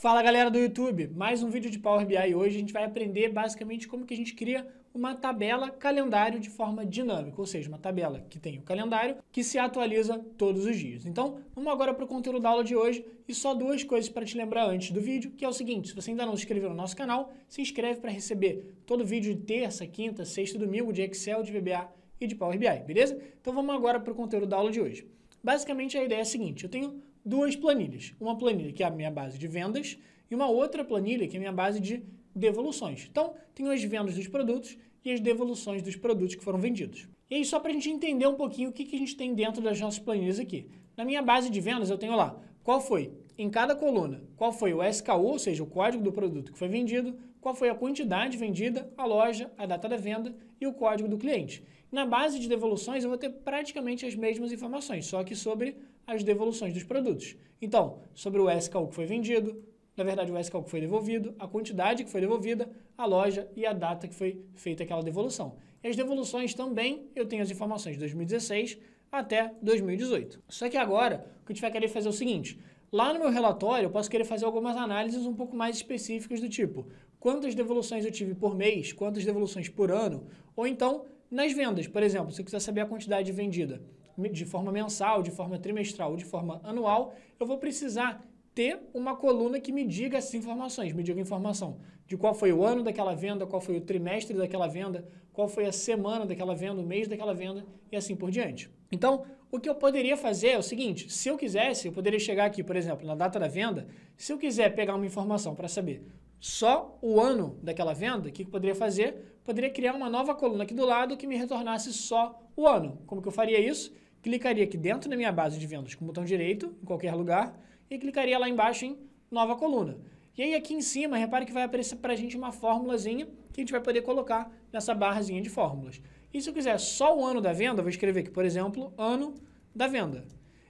Fala galera do YouTube, mais um vídeo de Power BI e hoje a gente vai aprender basicamente como que a gente cria uma tabela calendário de forma dinâmica, ou seja, uma tabela que tem o calendário que se atualiza todos os dias. Então, vamos agora para o conteúdo da aula de hoje e só duas coisas para te lembrar antes do vídeo, que é o seguinte: se você ainda não se inscreveu no nosso canal, se inscreve para receber todo vídeo de terça, quinta, sexta e domingo de Excel, de VBA e de Power BI, beleza? Então vamos agora para o conteúdo da aula de hoje. Basicamente a ideia é a seguinte: eu tenho duas planilhas. Uma planilha que é a minha base de vendas e uma outra planilha que é a minha base de devoluções. Então, tenho as vendas dos produtos e as devoluções dos produtos que foram vendidos. E aí, só para a gente entender um pouquinho o que a gente tem dentro das nossas planilhas aqui. Na minha base de vendas, eu tenho lá qual foi, em cada coluna, qual foi o SKU, ou seja, o código do produto que foi vendido, qual foi a quantidade vendida, a loja, a data da venda e o código do cliente. Na base de devoluções, eu vou ter praticamente as mesmas informações, só que sobre as devoluções dos produtos. Então, sobre o SKU que foi vendido, na verdade o SKU que foi devolvido, a quantidade que foi devolvida, a loja e a data que foi feita aquela devolução. E as devoluções também, eu tenho as informações de 2016 até 2018. Só que agora, o que a gente vai querer fazer é o seguinte: lá no meu relatório, eu posso querer fazer algumas análises um pouco mais específicas do tipo quantas devoluções eu tive por mês, quantas devoluções por ano, ou então nas vendas, por exemplo, se eu quiser saber a quantidade vendida de forma mensal, de forma trimestral ou de forma anual, eu vou precisar ter uma coluna que me diga essas informações, me diga a informação de qual foi o ano daquela venda, qual foi o trimestre daquela venda, qual foi a semana daquela venda, o mês daquela venda e assim por diante. Então, o que eu poderia fazer é o seguinte: se eu quisesse, eu poderia chegar aqui, por exemplo, na data da venda, se eu quiser pegar uma informação para saber só o ano daquela venda, o que eu poderia fazer? Poderia criar uma nova coluna aqui do lado que me retornasse só o ano. Como que eu faria isso? Clicaria aqui dentro da minha base de vendas com o botão direito, em qualquer lugar, e clicaria lá embaixo em nova coluna. E aí aqui em cima, repare que vai aparecer para a gente uma formulazinha que a gente vai poder colocar nessa barrazinha de fórmulas. E se eu quiser só o ano da venda, eu vou escrever aqui, por exemplo, ano da venda.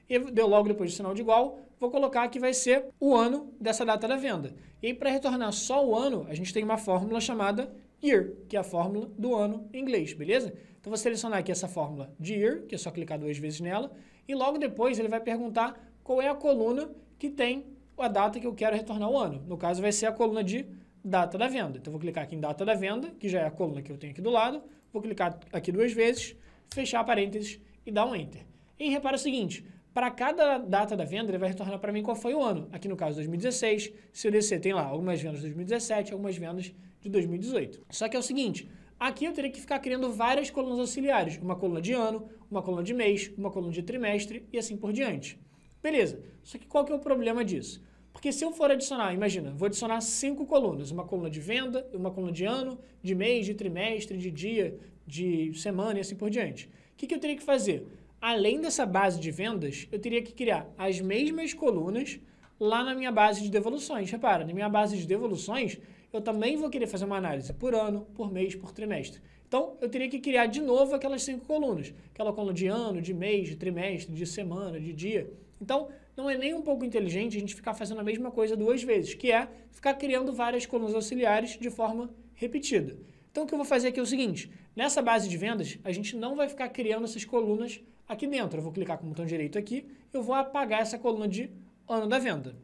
E deu logo depois do sinal de igual, vou colocar que vai ser o ano dessa data da venda. E aí para retornar só o ano, a gente tem uma fórmula chamada year, que é a fórmula do ano em inglês, beleza? Então vou selecionar aqui essa fórmula de year, que é só clicar duas vezes nela, e logo depois ele vai perguntar qual é a coluna que tem a data que eu quero retornar o ano. No caso vai ser a coluna de data da venda. Então vou clicar aqui em data da venda, que já é a coluna que eu tenho aqui do lado, vou clicar aqui duas vezes, fechar parênteses e dar um Enter. E repara o seguinte: para cada data da venda, ele vai retornar para mim qual foi o ano. Aqui no caso 2016, se eu descer tem lá algumas vendas de 2017, algumas vendas de 2018. Só que é o seguinte: aqui eu teria que ficar criando várias colunas auxiliares, uma coluna de ano, uma coluna de mês, uma coluna de trimestre e assim por diante. Beleza, só que qual que é o problema disso? Porque se eu for adicionar, imagina, vou adicionar 5 colunas, uma coluna de venda, uma coluna de ano, de mês, de trimestre, de dia, de semana e assim por diante. O que eu teria que fazer? Além dessa base de vendas, eu teria que criar as mesmas colunas lá na minha base de devoluções. Repara, na minha base de devoluções, eu também vou querer fazer uma análise por ano, por mês, por trimestre. Então, eu teria que criar de novo aquelas 5 colunas. Aquela coluna de ano, de mês, de trimestre, de semana, de dia. Então, não é nem um pouco inteligente a gente ficar fazendo a mesma coisa duas vezes, que é ficar criando várias colunas auxiliares de forma repetida. Então, o que eu vou fazer aqui é o seguinte: nessa base de vendas, a gente não vai ficar criando essas colunas aqui dentro. Eu vou clicar com o botão direito aqui, eu vou apagar essa coluna de ano da venda.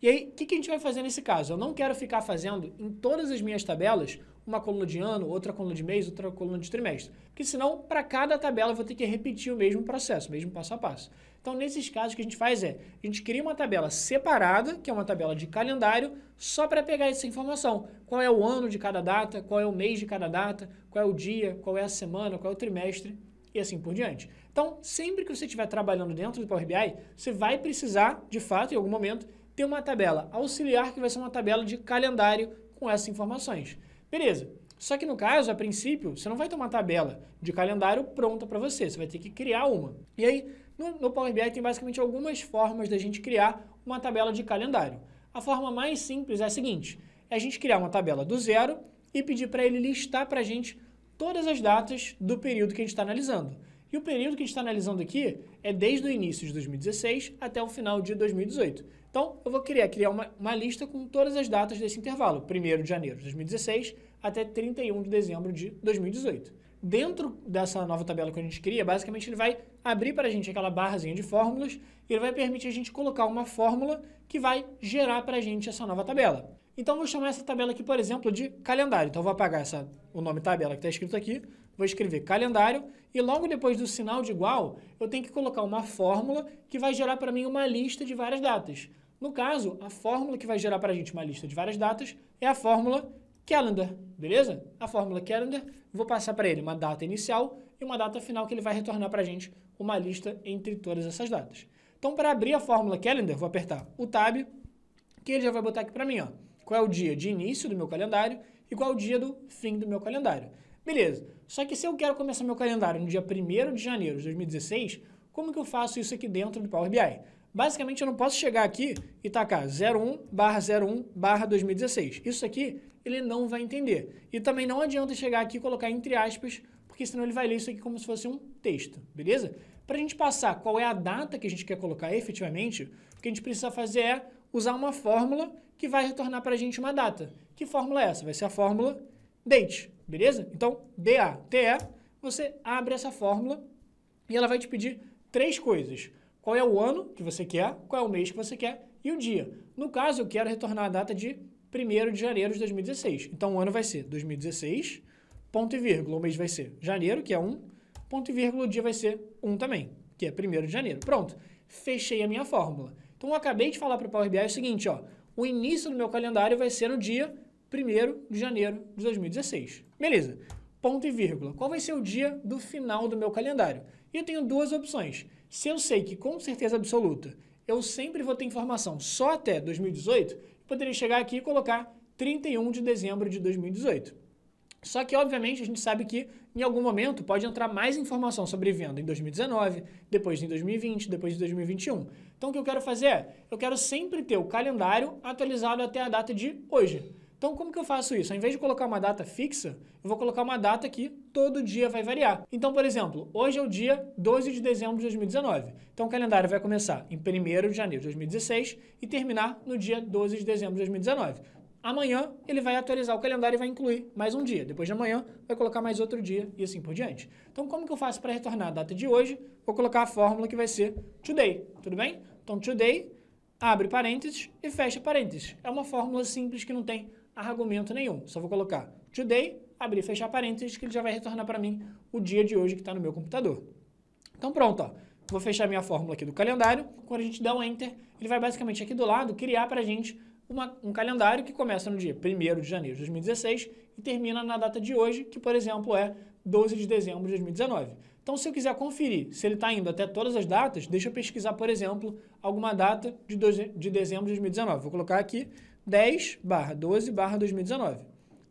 E aí, o que a gente vai fazer nesse caso? Eu não quero ficar fazendo em todas as minhas tabelas uma coluna de ano, outra coluna de mês, outra coluna de trimestre. Porque senão, para cada tabela, eu vou ter que repetir o mesmo processo, o mesmo passo a passo. Então, nesses casos, o que a gente faz é, a gente cria uma tabela separada, que é uma tabela de calendário, só para pegar essa informação. Qual é o ano de cada data, qual é o mês de cada data, qual é o dia, qual é a semana, qual é o trimestre e assim por diante. Então, sempre que você estiver trabalhando dentro do Power BI, você vai precisar, de fato, em algum momento, ter uma tabela auxiliar que vai ser uma tabela de calendário com essas informações. Beleza. Só que no caso, a princípio, você não vai ter uma tabela de calendário pronta para você. Você vai ter que criar uma. E aí, no Power BI tem basicamente algumas formas da gente criar uma tabela de calendário. A forma mais simples é a seguinte: é a gente criar uma tabela do zero e pedir para ele listar para a gente todas as datas do período que a gente está analisando. E o período que a gente está analisando aqui é desde o início de 2016 até o final de 2018. Então, eu vou criar uma lista com todas as datas desse intervalo, 1º de janeiro de 2016 até 31 de dezembro de 2018. Dentro dessa nova tabela que a gente cria, basicamente ele vai abrir para a gente aquela barrazinha de fórmulas e ele vai permitir a gente colocar uma fórmula que vai gerar para a gente essa nova tabela. Então, vou chamar essa tabela aqui, por exemplo, de calendário. Então, vou apagar o nome tabela que está escrito aqui, vou escrever calendário e logo depois do sinal de igual, eu tenho que colocar uma fórmula que vai gerar para mim uma lista de várias datas. No caso, a fórmula que vai gerar para a gente uma lista de várias datas é a fórmula calendar, beleza? A fórmula calendar, vou passar para ele uma data inicial e uma data final que ele vai retornar para a gente uma lista entre todas essas datas. Então, para abrir a fórmula calendar, vou apertar o tab, que ele já vai botar aqui para mim, ó. Qual é o dia de início do meu calendário e qual é o dia do fim do meu calendário. Beleza, só que se eu quero começar meu calendário no dia 1º de janeiro de 2016, como que eu faço isso aqui dentro do Power BI? Basicamente, eu não posso chegar aqui e tacar 01/01/2016. Isso aqui, ele não vai entender. E também não adianta chegar aqui e colocar entre aspas, porque senão ele vai ler isso aqui como se fosse um texto, beleza? Para a gente passar qual é a data que a gente quer colocar efetivamente, o que a gente precisa fazer é usar uma fórmula que vai retornar para a gente uma data. Que fórmula é essa? Vai ser a fórmula date, beleza? Então, DATE, você abre essa fórmula e ela vai te pedir 3 coisas. Qual é o ano que você quer, qual é o mês que você quer e o dia. No caso, eu quero retornar a data de 1º de janeiro de 2016. Então, o ano vai ser 2016, ponto e vírgula. O mês vai ser janeiro, que é 1, ponto e vírgula, o dia vai ser 1 também, que é 1º de janeiro. Pronto, fechei a minha fórmula. Então, eu acabei de falar para o Power BI o seguinte, ó, o início do meu calendário vai ser no dia 1º de janeiro de 2016. Beleza, ponto e vírgula. Qual vai ser o dia do final do meu calendário? E eu tenho 2 opções. Se eu sei que, com certeza absoluta, eu sempre vou ter informação só até 2018, eu poderia chegar aqui e colocar 31 de dezembro de 2018. Só que, obviamente, a gente sabe que, em algum momento, pode entrar mais informação sobre venda em 2019, depois em 2020, depois em 2021. Então, o que eu quero fazer é, eu quero sempre ter o calendário atualizado até a data de hoje. Então, como que eu faço isso? Ao invés de colocar uma data fixa, eu vou colocar uma data que todo dia vai variar. Então, por exemplo, hoje é o dia 12 de dezembro de 2019. Então, o calendário vai começar em 1º de janeiro de 2016 e terminar no dia 12 de dezembro de 2019. Amanhã, ele vai atualizar o calendário e vai incluir mais um dia. Depois de amanhã, vai colocar mais outro dia e assim por diante. Então, como que eu faço para retornar a data de hoje? Vou colocar a fórmula que vai ser today, tudo bem? Então, today, abre parênteses e fecha parênteses. É uma fórmula simples que não tem argumento nenhum. Só vou colocar today, abrir e fechar parênteses, que ele já vai retornar para mim o dia de hoje que está no meu computador. Então pronto, ó. Vou fechar minha fórmula aqui do calendário. Quando a gente der um Enter, ele vai basicamente aqui do lado criar para a gente um calendário que começa no dia 1º de janeiro de 2016 e termina na data de hoje, que por exemplo é 12 de dezembro de 2019. Então, se eu quiser conferir se ele está indo até todas as datas, deixa eu pesquisar, por exemplo, alguma data de dezembro de 2019. Vou colocar aqui 10/12/2019.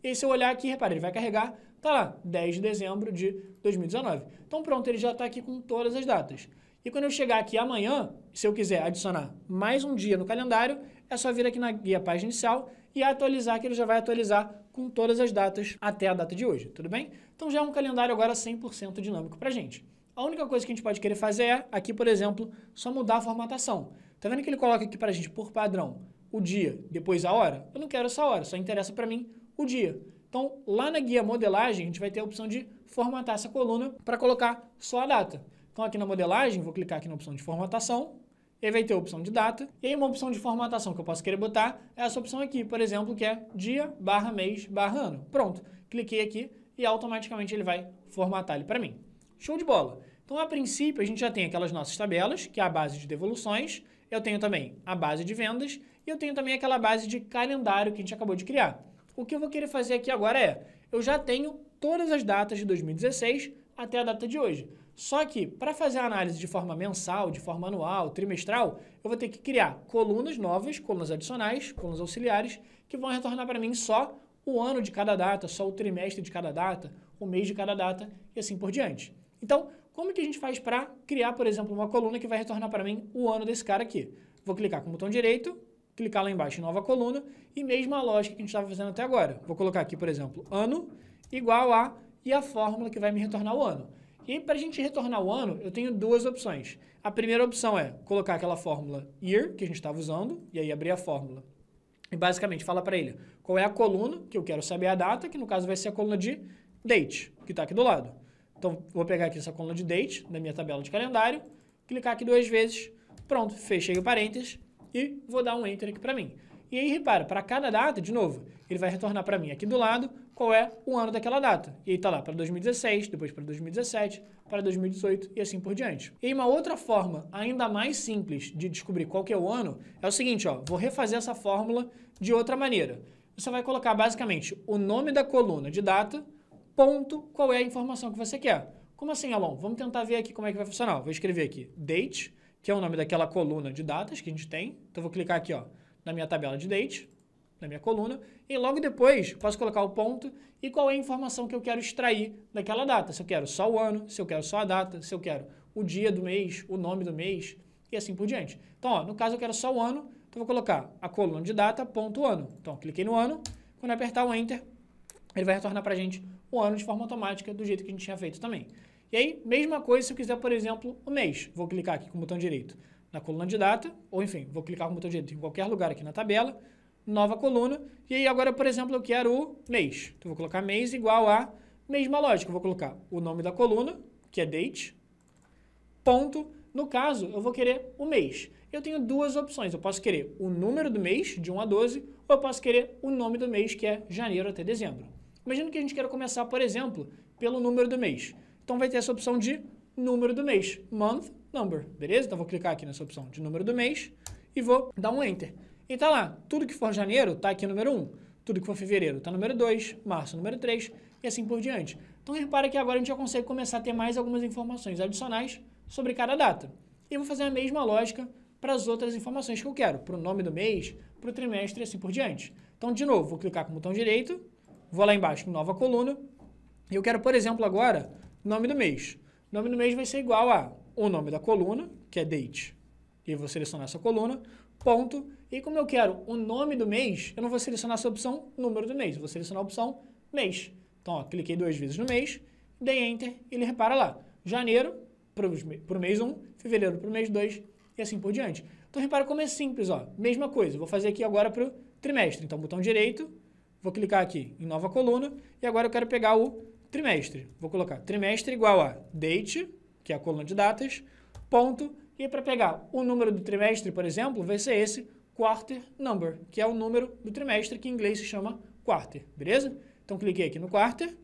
E se eu olhar aqui, repare, ele vai carregar, tá lá, 10 de dezembro de 2019. Então pronto, ele já está aqui com todas as datas. E quando eu chegar aqui amanhã, se eu quiser adicionar mais um dia no calendário, é só vir aqui na guia página inicial e atualizar, que ele já vai atualizar com todas as datas até a data de hoje, tudo bem? Então já é um calendário agora 100% dinâmico pra gente. A única coisa que a gente pode querer fazer é, aqui por exemplo, só mudar a formatação. Tá vendo que ele coloca aqui pra gente por padrão o dia, depois a hora? Eu não quero essa hora, só interessa para mim o dia. Então, lá na guia modelagem, a gente vai ter a opção de formatar essa coluna para colocar só a data. Então, aqui na modelagem, vou clicar aqui na opção de formatação, e aí vai ter a opção de data, e aí uma opção de formatação que eu posso querer botar é essa opção aqui, por exemplo, que é dia/mês/ano. Pronto, cliquei aqui e automaticamente ele vai formatar ele para mim. Show de bola! Então, a princípio, a gente já tem aquelas nossas tabelas, que é a base de devoluções, eu tenho também a base de vendas e eu tenho também aquela base de calendário que a gente acabou de criar. O que eu vou querer fazer aqui agora é, eu já tenho todas as datas de 2016 até a data de hoje. Só que, para fazer a análise de forma mensal, de forma anual, trimestral, eu vou ter que criar colunas novas, colunas adicionais, colunas auxiliares, que vão retornar para mim só o ano de cada data, só o trimestre de cada data, o mês de cada data e assim por diante. Então, como que a gente faz para criar, por exemplo, uma coluna que vai retornar para mim o ano desse cara aqui? Vou clicar com o botão direito, clicar lá embaixo em nova coluna e mesma lógica que a gente estava fazendo até agora. Vou colocar aqui, por exemplo, ano igual a e a fórmula que vai me retornar o ano. E aí, para a gente retornar o ano, eu tenho 2 opções. A primeira opção é colocar aquela fórmula year que a gente estava usando e aí abrir a fórmula. E basicamente fala para ele qual é a coluna que eu quero saber a data, que no caso vai ser a coluna de date, que está aqui do lado. Então, vou pegar aqui essa coluna de date, da minha tabela de calendário, clicar aqui 2 vezes, pronto, fechei o parênteses e vou dar um Enter aqui para mim. E aí, repara, para cada data, de novo, ele vai retornar para mim aqui do lado qual é o ano daquela data. E aí tá lá para 2016, depois para 2017, para 2018 e assim por diante. E aí, uma outra forma ainda mais simples de descobrir qual que é o ano é o seguinte, ó, vou refazer essa fórmula de outra maneira. Você vai colocar basicamente o nome da coluna de data, ponto, qual é a informação que você quer. Como assim, Alon? Vamos tentar ver aqui como é que vai funcionar. Vou escrever aqui date, que é o nome daquela coluna de datas que a gente tem. Então, vou clicar aqui, ó, na minha tabela de date, na minha coluna, e logo depois posso colocar o ponto e qual é a informação que eu quero extrair daquela data. Se eu quero só o ano, se eu quero só a data, se eu quero o dia do mês, o nome do mês e assim por diante. Então, ó, no caso eu quero só o ano, então vou colocar a coluna de data, ponto ano. Então, cliquei no ano, quando eu apertar o Enter, ele vai retornar para a gente o ano de forma automática, do jeito que a gente tinha feito também. E aí, mesma coisa se eu quiser, por exemplo, o mês. Vou clicar aqui com o botão direito na coluna de data, ou enfim, vou clicar com o botão direito em qualquer lugar aqui na tabela, nova coluna, e aí agora, por exemplo, eu quero o mês. Então, vou colocar mês igual a, mesma lógica, eu vou colocar o nome da coluna, que é date, ponto, no caso, eu vou querer o mês. Eu tenho duas opções, eu posso querer o número do mês, de 1 a 12, ou eu posso querer o nome do mês, que é janeiro até dezembro. Imagina que a gente queira começar, por exemplo, pelo número do mês. Então, vai ter essa opção de número do mês, month, number, beleza? Então, vou clicar aqui nessa opção de número do mês e vou dar um Enter. E tá lá, tudo que for janeiro tá aqui número 1, tudo que for fevereiro tá número 2, março número 3 e assim por diante. Então, repara que agora a gente já consegue começar a ter mais algumas informações adicionais sobre cada data. E eu vou fazer a mesma lógica para as outras informações que eu quero, para o nome do mês, para o trimestre e assim por diante. Então, de novo, vou clicar com o botão direito, vou lá embaixo em nova coluna, e eu quero, por exemplo, agora, nome do mês. O nome do mês vai ser igual a o nome da coluna, que é date, e eu vou selecionar essa coluna, ponto, e como eu quero o nome do mês, eu não vou selecionar essa opção número do mês, eu vou selecionar a opção mês. Então, ó, cliquei 2 vezes no mês, dei Enter, e ele repara lá, janeiro para o mês 1, fevereiro para o mês 2, e assim por diante. Então, repara como é simples, ó, mesma coisa, vou fazer aqui agora para o trimestre, então, botão direito, vou clicar aqui em nova coluna, e agora eu quero pegar o trimestre. Vou colocar trimestre igual a date, que é a coluna de datas, ponto, e para pegar o número do trimestre, por exemplo, vai ser esse quarter number, que é o número do trimestre, que em inglês se chama quarter, beleza? Então, cliquei aqui no quarter,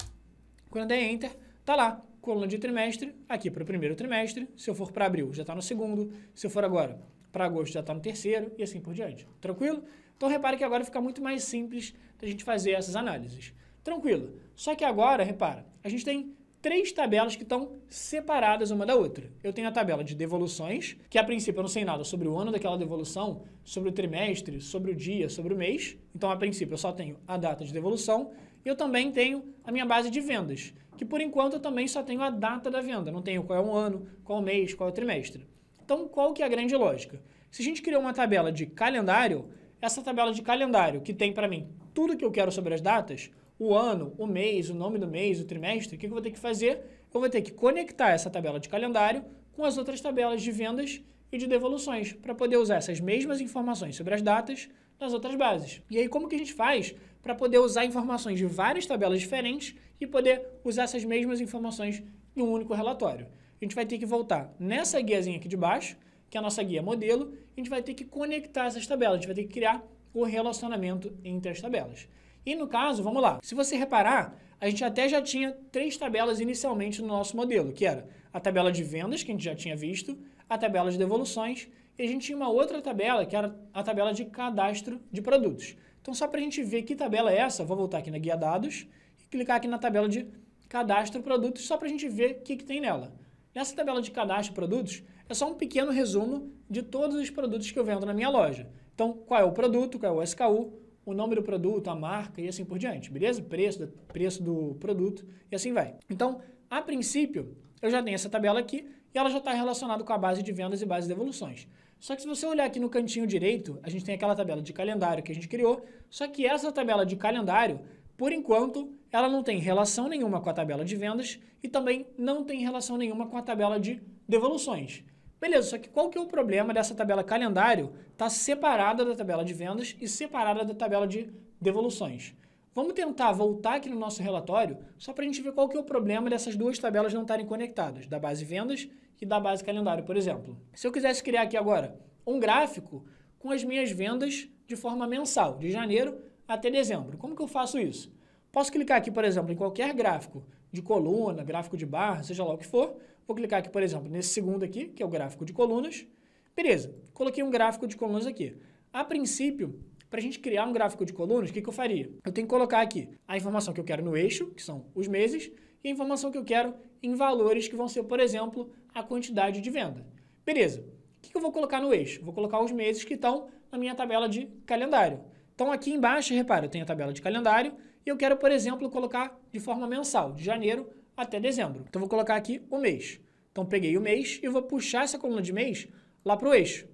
quando der Enter, tá lá, coluna de trimestre, aqui para o primeiro trimestre, se eu for para abril, já está no segundo, se eu for agora para agosto, já está no terceiro, e assim por diante. Tranquilo? Então, repare que agora fica muito mais simples da gente fazer essas análises. Tranquilo. Só que agora, repara, a gente tem 3 tabelas que estão separadas uma da outra. Eu tenho a tabela de devoluções, que a princípio eu não sei nada sobre o ano daquela devolução, sobre o trimestre, sobre o dia, sobre o mês. Então, a princípio, eu só tenho a data de devolução. E eu também tenho a minha base de vendas, que por enquanto eu também só tenho a data da venda. Não tenho qual é o ano, qual é o mês, qual é o trimestre. Então, qual que é a grande lógica? Se a gente criou uma tabela de calendário, essa tabela de calendário que tem para mim tudo que eu quero sobre as datas, o ano, o mês, o nome do mês, o trimestre, o que eu vou ter que fazer? Eu vou ter que conectar essa tabela de calendário com as outras tabelas de vendas e de devoluções, para poder usar essas mesmas informações sobre as datas nas outras bases. E aí, como que a gente faz para poder usar informações de várias tabelas diferentes e poder usar essas mesmas informações em um único relatório? A gente vai ter que voltar nessa guiazinha aqui de baixo, que é a nossa guia modelo, e a gente vai ter que conectar essas tabelas, a gente vai ter que criar o relacionamento entre as tabelas. E no caso, vamos lá, se você reparar, a gente até já tinha 3 tabelas inicialmente no nosso modelo, que era a tabela de vendas, que a gente já tinha visto, a tabela de devoluções, e a gente tinha uma outra tabela, que era a tabela de cadastro de produtos. Então, só para a gente ver que tabela é essa, vou voltar aqui na guia dados e clicar aqui na tabela de cadastro produtos, só para a gente ver o que tem nela. Nessa tabela de cadastro produtos, é só um pequeno resumo de todos os produtos que eu vendo na minha loja. Então, qual é o produto, qual é o SKU, o nome do produto, a marca e assim por diante, beleza? Preço do produto e assim vai. Então, a princípio, eu já tenho essa tabela aqui e ela já está relacionada com a base de vendas e base de devoluções. Só que se você olhar aqui no cantinho direito, a gente tem aquela tabela de calendário que a gente criou, só que essa tabela de calendário, por enquanto, ela não tem relação nenhuma com a tabela de vendas e também não tem relação nenhuma com a tabela de devoluções. Beleza, só que qual que é o problema dessa tabela calendário estar separada da tabela de vendas e separada da tabela de devoluções? Vamos tentar voltar aqui no nosso relatório só para a gente ver qual que é o problema dessas duas tabelas não estarem conectadas, da base vendas e da base calendário, por exemplo. Se eu quisesse criar aqui agora um gráfico com as minhas vendas de forma mensal, de janeiro até dezembro, como que eu faço isso? Posso clicar aqui, por exemplo, em qualquer gráfico de coluna, gráfico de barra, seja lá o que for. Vou clicar aqui, por exemplo, nesse segundo aqui, que é o gráfico de colunas. Beleza, coloquei um gráfico de colunas aqui. A princípio, para a gente criar um gráfico de colunas, o que eu faria? Eu tenho que colocar aqui a informação que eu quero no eixo, que são os meses, e a informação que eu quero em valores, que vão ser, por exemplo, a quantidade de venda. Beleza, o que eu vou colocar no eixo? Vou colocar os meses que estão na minha tabela de calendário. Então, aqui embaixo, repara, eu tenho a tabela de calendário e eu quero, por exemplo, colocar de forma mensal, de janeiro até dezembro. Então, vou colocar aqui o mês. Então, peguei o mês e vou puxar essa coluna de mês lá para o eixo.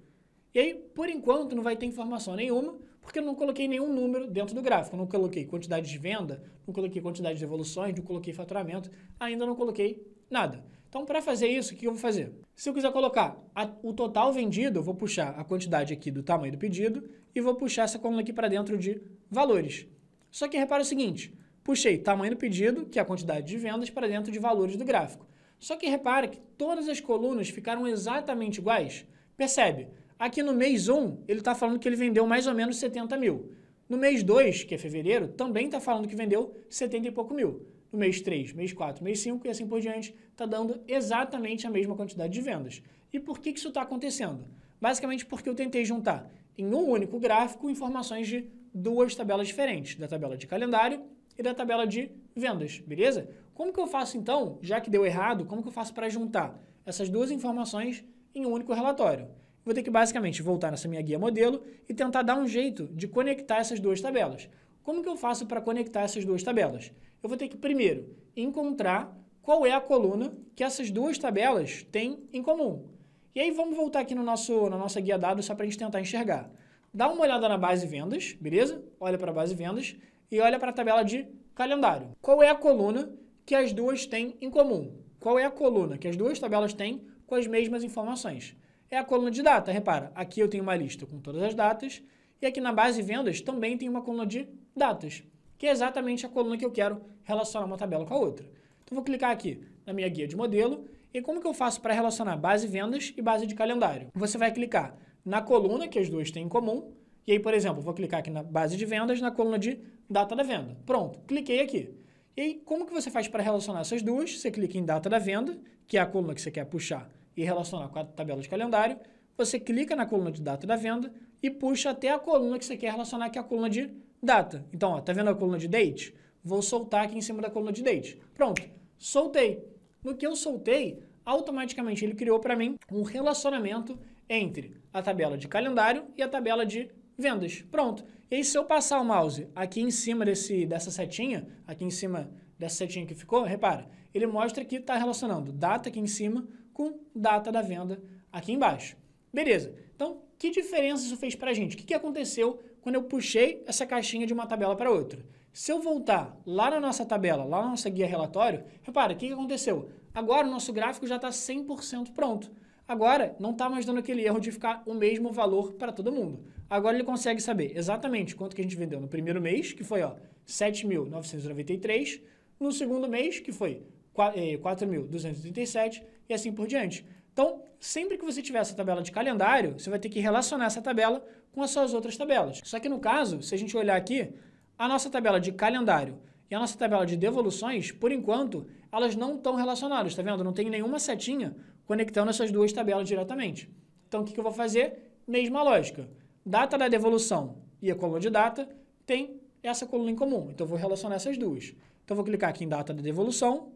E aí, por enquanto, não vai ter informação nenhuma, porque eu não coloquei nenhum número dentro do gráfico. Eu não coloquei quantidade de venda, não coloquei quantidade de devoluções, não coloquei faturamento, ainda não coloquei nada. Então, para fazer isso, o que eu vou fazer? Se eu quiser colocar o total vendido, eu vou puxar a quantidade aqui do tamanho do pedido e vou puxar essa coluna aqui para dentro de valores. Só que repara o seguinte, puxei tamanho do pedido, que é a quantidade de vendas, para dentro de valores do gráfico. Só que repara que todas as colunas ficaram exatamente iguais. Percebe? Aqui no mês 1, ele está falando que ele vendeu mais ou menos 70 mil. No mês 2, que é fevereiro, também está falando que vendeu 70 e pouco mil. No mês 3, mês 4, mês 5 e assim por diante, está dando exatamente a mesma quantidade de vendas. E por que isso está acontecendo? Basicamente porque eu tentei juntar em um único gráfico informações de duas tabelas diferentes, da tabela de calendário e da tabela de vendas, beleza? Como que eu faço então, já que deu errado, como que eu faço para juntar essas duas informações em um único relatório? Vou ter que basicamente voltar nessa minha guia modelo e tentar dar um jeito de conectar essas duas tabelas. Como que eu faço para conectar essas duas tabelas? Eu vou ter que, primeiro, encontrar qual é a coluna que essas duas tabelas têm em comum. E aí vamos voltar aqui na nossa guia dados só para a gente tentar enxergar. Dá uma olhada na base vendas, beleza? Olha para a base vendas e olha para a tabela de calendário. Qual é a coluna que as duas têm em comum? Qual é a coluna que as duas tabelas têm com as mesmas informações? É a coluna de data, repara. Aqui eu tenho uma lista com todas as datas e aqui na base vendas também tem uma coluna de datas, que é exatamente a coluna que eu quero relacionar uma tabela com a outra. Então, vou clicar aqui na minha guia de modelo e como que eu faço para relacionar base vendas e base de calendário? Você vai clicar na coluna que as duas têm em comum e aí, por exemplo, vou clicar aqui na base de vendas, na coluna de data da venda. Pronto, cliquei aqui. E aí, como que você faz para relacionar essas duas? Você clica em data da venda, que é a coluna que você quer puxar e relacionar com a tabela de calendário. Você clica na coluna de data da venda e puxa até a coluna que você quer relacionar, que é a coluna de data. Então, ó, tá vendo a coluna de date? Vou soltar aqui em cima da coluna de date. Pronto, soltei. No que eu soltei, automaticamente ele criou para mim um relacionamento entre a tabela de calendário e a tabela de vendas. Pronto. E aí, se eu passar o mouse aqui em cima dessa setinha, aqui em cima dessa setinha que ficou, repara, ele mostra que está relacionando data aqui em cima com data da venda aqui embaixo. Beleza. Então, que diferença isso fez para a gente? O que aconteceu quando eu puxei essa caixinha de uma tabela para outra? Se eu voltar lá na nossa tabela, lá na nossa guia relatório, repara, o que aconteceu? Agora o nosso gráfico já está 100% pronto. Agora não está mais dando aquele erro de ficar o mesmo valor para todo mundo. Agora ele consegue saber exatamente quanto que a gente vendeu no primeiro mês, que foi 7.993, no segundo mês, que foi 4.237 e assim por diante. Então, sempre que você tiver essa tabela de calendário, você vai ter que relacionar essa tabela com as suas outras tabelas. Só que no caso, se a gente olhar aqui, a nossa tabela de calendário e a nossa tabela de devoluções, por enquanto, elas não estão relacionadas, tá vendo? Não tem nenhuma setinha conectando essas duas tabelas diretamente. Então, o que eu vou fazer? Mesma lógica. Data da devolução e a coluna de data tem essa coluna em comum. Então, eu vou relacionar essas duas. Então, eu vou clicar aqui em data da devolução,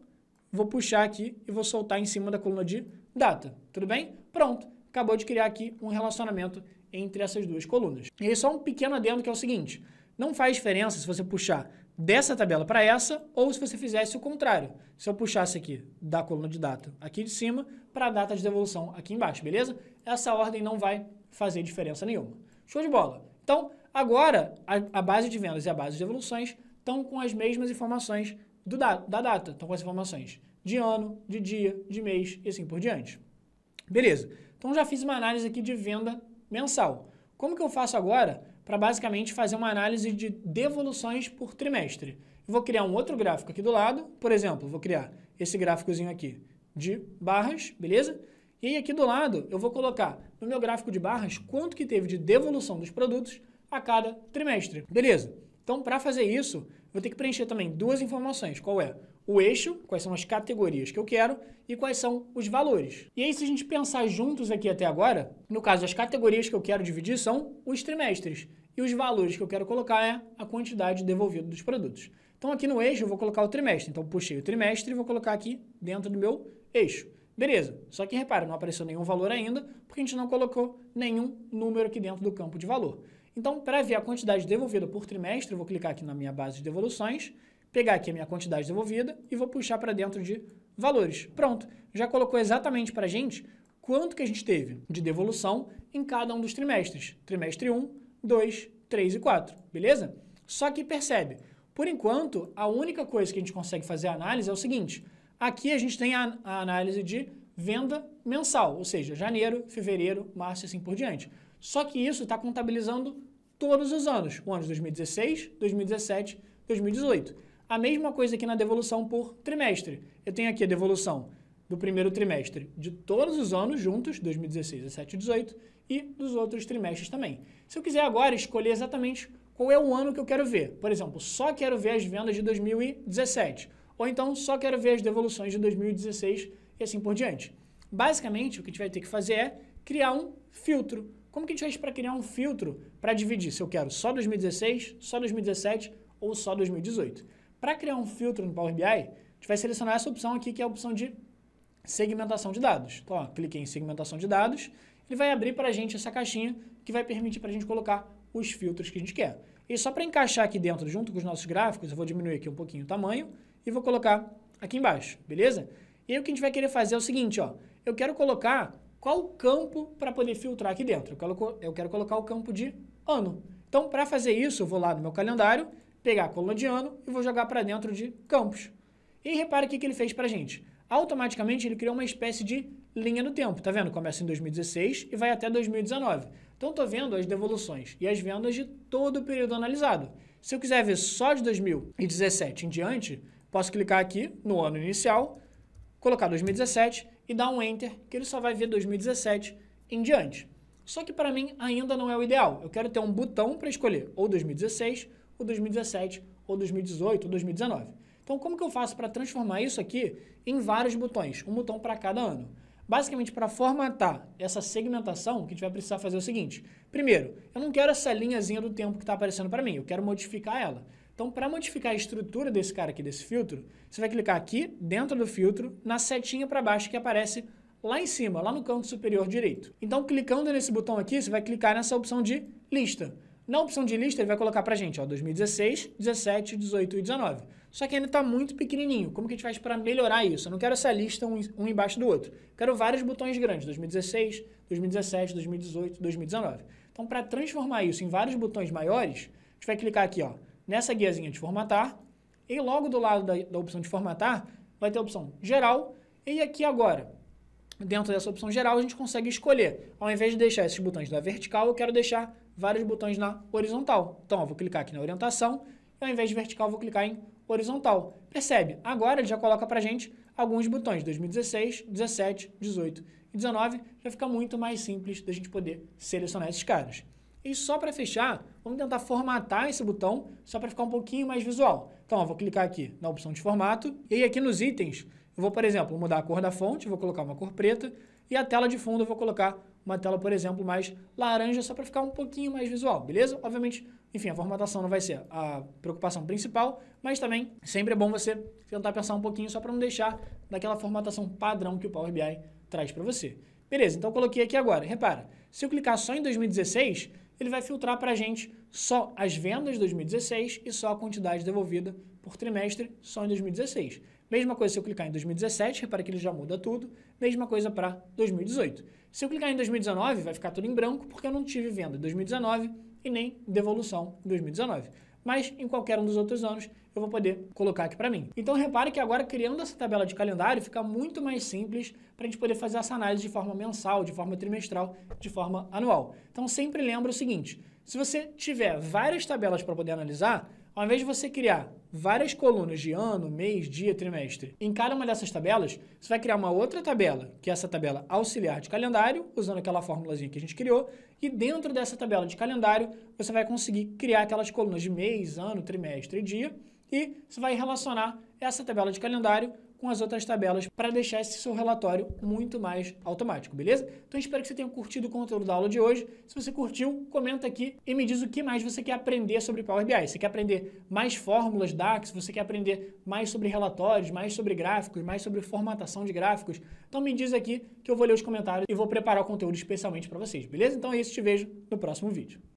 vou puxar aqui e vou soltar em cima da coluna de data. Tudo bem? Pronto. Acabou de criar aqui um relacionamento entre essas duas colunas. E aí, só um pequeno adendo que é o seguinte. Não faz diferença se você puxar dessa tabela para essa ou se você fizesse o contrário. Se eu puxasse aqui da coluna de data aqui de cima para a data de devolução aqui embaixo, beleza? Essa ordem não vai fazer diferença nenhuma. Show de bola! Então, agora a base de vendas e a base de devoluções estão com as mesmas informações da data. Estão com as informações de ano, de dia, de mês e assim por diante. Beleza. Então, já fiz uma análise aqui de venda mensal. Como que eu faço agora para basicamente fazer uma análise de devoluções por trimestre. Eu vou criar um outro gráfico aqui do lado, por exemplo, vou criar esse gráficozinho aqui de barras, beleza? E aí aqui do lado eu vou colocar no meu gráfico de barras quanto que teve de devolução dos produtos a cada trimestre, beleza? Então, para fazer isso, vou ter que preencher também duas informações. Qual é? O eixo, quais são as categorias que eu quero e quais são os valores. E aí, se a gente pensar juntos aqui até agora, no caso, as categorias que eu quero dividir são os trimestres e os valores que eu quero colocar é a quantidade devolvida dos produtos. Então, aqui no eixo, eu vou colocar o trimestre. Então, puxei o trimestre e vou colocar aqui dentro do meu eixo. Beleza. Só que, repara, não apareceu nenhum valor ainda, porque a gente não colocou nenhum número aqui dentro do campo de valor. Então, para ver a quantidade devolvida por trimestre, eu vou clicar aqui na minha base de devoluções, pegar aqui a minha quantidade devolvida e vou puxar para dentro de valores. Pronto. Já colocou exatamente para a gente quanto que a gente teve de devolução em cada um dos trimestres. Trimestre 1, 2, 3 e 4. Beleza? Só que percebe, por enquanto, a única coisa que a gente consegue fazer a análise é o seguinte. Aqui a gente tem a análise de venda mensal, ou seja, janeiro, fevereiro, março e assim por diante. Só que isso está contabilizando todos os anos, o ano de 2016, 2017, 2018. A mesma coisa aqui na devolução por trimestre. Eu tenho aqui a devolução do primeiro trimestre de todos os anos juntos, 2016, 17 e 18, e dos outros trimestres também. Se eu quiser agora escolher exatamente qual é o ano que eu quero ver, por exemplo, só quero ver as vendas de 2017, ou então só quero ver as devoluções de 2016 e assim por diante. Basicamente, o que a gente vai ter que fazer é criar um filtro. Como que a gente faz para criar um filtro para dividir se eu quero só 2016, só 2017 ou só 2018? Para criar um filtro no Power BI, a gente vai selecionar essa opção aqui, que é a opção de segmentação de dados. Então, ó, cliquei em segmentação de dados, ele vai abrir para a gente essa caixinha que vai permitir para a gente colocar os filtros que a gente quer. E só para encaixar aqui dentro, junto com os nossos gráficos, eu vou diminuir aqui um pouquinho o tamanho e vou colocar aqui embaixo, beleza? E aí o que a gente vai querer fazer é o seguinte, ó, eu quero colocar qual campo para poder filtrar aqui dentro. Eu quero colocar o campo de ano. Então, para fazer isso, eu vou lá no meu calendário, pegar a coluna de ano e vou jogar para dentro de campos. E repara o que ele fez para a gente. Automaticamente, ele criou uma espécie de linha do tempo. Tá vendo? Começa em 2016 e vai até 2019. Então, estou vendo as devoluções e as vendas de todo o período analisado. Se eu quiser ver só de 2017 em diante, posso clicar aqui no ano inicial, colocar 2017 e dar um Enter, que ele só vai ver 2017 em diante. Só que para mim ainda não é o ideal. Eu quero ter um botão para escolher ou 2016, ou 2017, ou 2018, ou 2019. Então, como que eu faço para transformar isso aqui em vários botões? Um botão para cada ano. Basicamente, para formatar essa segmentação, o que a gente vai precisar fazer é o seguinte. Primeiro, eu não quero essa linhazinha do tempo que está aparecendo para mim. Eu quero modificar ela. Então, para modificar a estrutura desse cara aqui, desse filtro, você vai clicar aqui, dentro do filtro, na setinha para baixo que aparece lá em cima, lá no canto superior direito. Então, clicando nesse botão aqui, você vai clicar nessa opção de lista. Na opção de lista, ele vai colocar para a gente, ó, 2016, 17, 18 e 19. Só que ainda está muito pequenininho. Como que a gente faz para melhorar isso? Eu não quero essa lista um embaixo do outro. Quero vários botões grandes, 2016, 2017, 2018, 2019. Então, para transformar isso em vários botões maiores, a gente vai clicar aqui, ó, nessa guiazinha de formatar, e logo do lado da opção de formatar, vai ter a opção geral, e aqui agora, dentro dessa opção geral, a gente consegue escolher. Ao invés de deixar esses botões na vertical, eu quero deixar vários botões na horizontal. Então, eu vou clicar aqui na orientação, e ao invés de vertical, eu vou clicar em horizontal. Percebe? Agora ele já coloca pra gente alguns botões, 2016, 17, 18 e 19, já fica muito mais simples da gente poder selecionar esses caras. E só para fechar, vamos tentar formatar esse botão, só para ficar um pouquinho mais visual. Então, eu vou clicar aqui na opção de formato, e aí aqui nos itens, eu vou, por exemplo, mudar a cor da fonte, vou colocar uma cor preta, e a tela de fundo eu vou colocar uma tela, por exemplo, mais laranja, só para ficar um pouquinho mais visual, beleza? Obviamente, enfim, a formatação não vai ser a preocupação principal, mas também sempre é bom você tentar pensar um pouquinho só para não deixar daquela formatação padrão que o Power BI traz para você. Beleza, então eu coloquei aqui agora. Repara, se eu clicar só em 2016, ele vai filtrar para a gente só as vendas de 2016 e só a quantidade devolvida por trimestre só em 2016. Mesma coisa se eu clicar em 2017, repara que ele já muda tudo. Mesma coisa para 2018. Se eu clicar em 2019, vai ficar tudo em branco, porque eu não tive venda em 2019 e nem devolução em 2019. Mas em qualquer um dos outros anos, eu vou poder colocar aqui para mim. Então, repare que agora, criando essa tabela de calendário, fica muito mais simples para a gente poder fazer essa análise de forma mensal, de forma trimestral, de forma anual. Então, sempre lembra o seguinte, Se você tiver várias tabelas para poder analisar, ao invés de você criar várias colunas de ano, mês, dia, trimestre, em cada uma dessas tabelas, você vai criar uma outra tabela, que é essa tabela auxiliar de calendário, usando aquela formulazinha que a gente criou, e dentro dessa tabela de calendário, você vai conseguir criar aquelas colunas de mês, ano, trimestre e dia, e você vai relacionar essa tabela de calendário com as outras tabelas para deixar esse seu relatório muito mais automático, beleza? Então, espero que você tenha curtido o conteúdo da aula de hoje. Se você curtiu, comenta aqui e me diz o que mais você quer aprender sobre Power BI. Você quer aprender mais fórmulas DAX? Você quer aprender mais sobre relatórios, mais sobre gráficos, mais sobre formatação de gráficos? Então, me diz aqui que eu vou ler os comentários e vou preparar o conteúdo especialmente para vocês, beleza? Então é isso, te vejo no próximo vídeo.